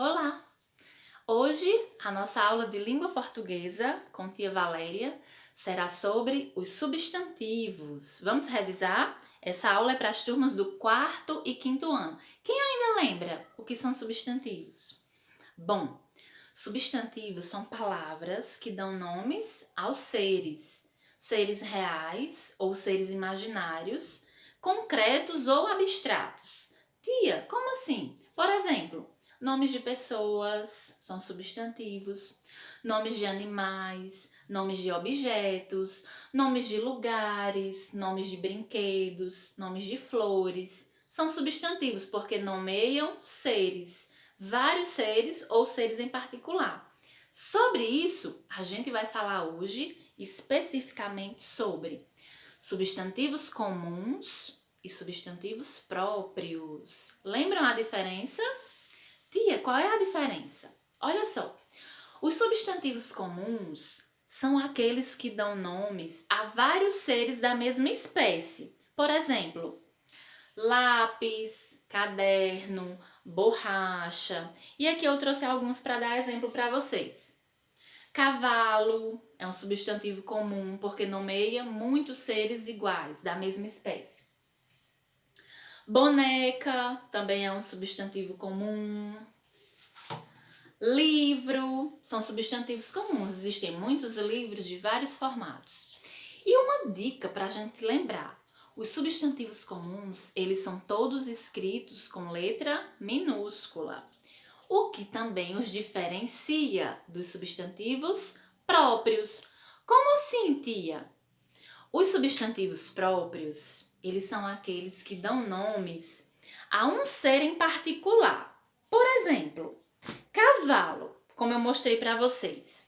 Olá! Hoje a nossa aula de língua portuguesa com tia Valéria será sobre os substantivos. Vamos revisar? Essa aula é para as turmas do 4º e 5º ano. Quem ainda lembra o que são substantivos? Bom, substantivos são palavras que dão nomes aos seres, seres reais ou seres imaginários, concretos ou abstratos. Tia, como assim? Por exemplo, nomes de pessoas são substantivos, nomes de animais, nomes de objetos, nomes de lugares, nomes de brinquedos, nomes de flores. São substantivos porque nomeiam seres, vários seres ou seres em particular. Sobre isso, a gente vai falar hoje especificamente sobre substantivos comuns e substantivos próprios. Lembram a diferença? Tia, qual é a diferença? Olha só, os substantivos comuns são aqueles que dão nomes a vários seres da mesma espécie. Por exemplo, lápis, caderno, borracha. E aqui eu trouxe alguns para dar exemplo para vocês. Cavalo é um substantivo comum porque nomeia muitos seres iguais, da mesma espécie. Boneca também é um substantivo comum. Livro são substantivos comuns. Existem muitos livros de vários formatos. E uma dica para a gente lembrar. Os substantivos comuns, eles são todos escritos com letra minúscula, o que também os diferencia dos substantivos próprios. Como assim, tia? Os substantivos próprios, eles são aqueles que dão nomes a um ser em particular. Por exemplo, cavalo, como eu mostrei para vocês.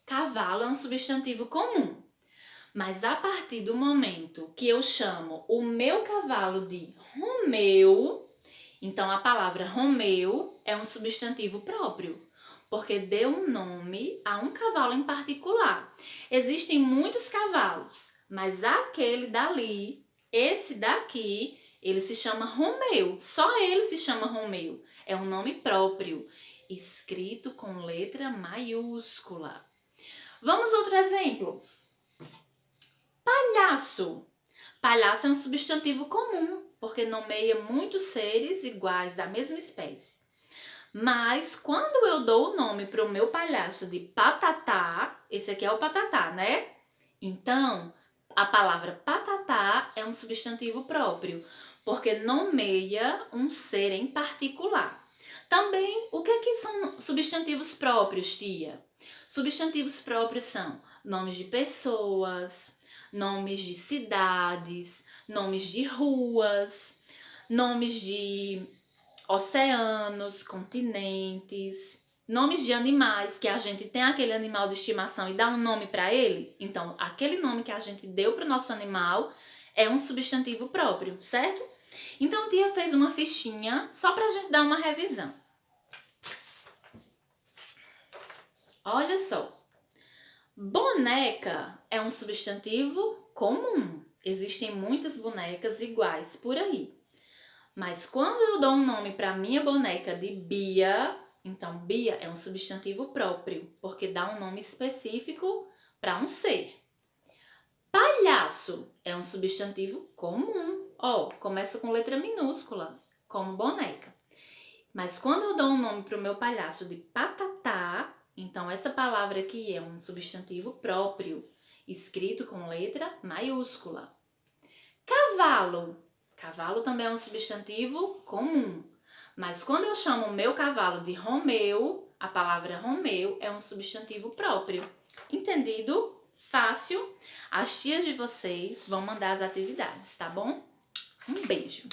Cavalo é um substantivo comum, mas a partir do momento que eu chamo o meu cavalo de Romeu, então a palavra Romeu é um substantivo próprio, porque deu um nome a um cavalo em particular. Existem muitos cavalos, mas aquele dali, esse daqui, ele se chama Romeu. Só ele se chama Romeu. É um nome próprio, escrito com letra maiúscula. Vamos outro exemplo. Palhaço. Palhaço é um substantivo comum, porque nomeia muitos seres iguais da mesma espécie. Mas quando eu dou o nome para o meu palhaço de Patatá, esse aqui é o Patatá, né? Então, a palavra Patatá é um substantivo próprio, porque nomeia um ser em particular. Também, o que são substantivos próprios, tia? Substantivos próprios são nomes de pessoas, nomes de cidades, nomes de ruas, nomes de oceanos, continentes, nomes de animais, que a gente tem aquele animal de estimação e dá um nome para ele. Então, aquele nome que a gente deu para o nosso animal é um substantivo próprio, certo? Então, a tia fez uma fichinha só para a gente dar uma revisão. Olha só. Boneca é um substantivo comum. Existem muitas bonecas iguais por aí. Mas quando eu dou um nome para minha boneca de Bia, então Bia é um substantivo próprio, porque dá um nome específico para um ser. Palhaço é um substantivo comum. Começa com letra minúscula, como boneca. Mas quando eu dou um nome para o meu palhaço de Patatá, então essa palavra aqui é um substantivo próprio, escrito com letra maiúscula. Cavalo. Cavalo também é um substantivo comum. Mas quando eu chamo o meu cavalo de Romeu, a palavra Romeu é um substantivo próprio. Entendido? Fácil? As tias de vocês vão mandar as atividades, tá bom? Um beijo!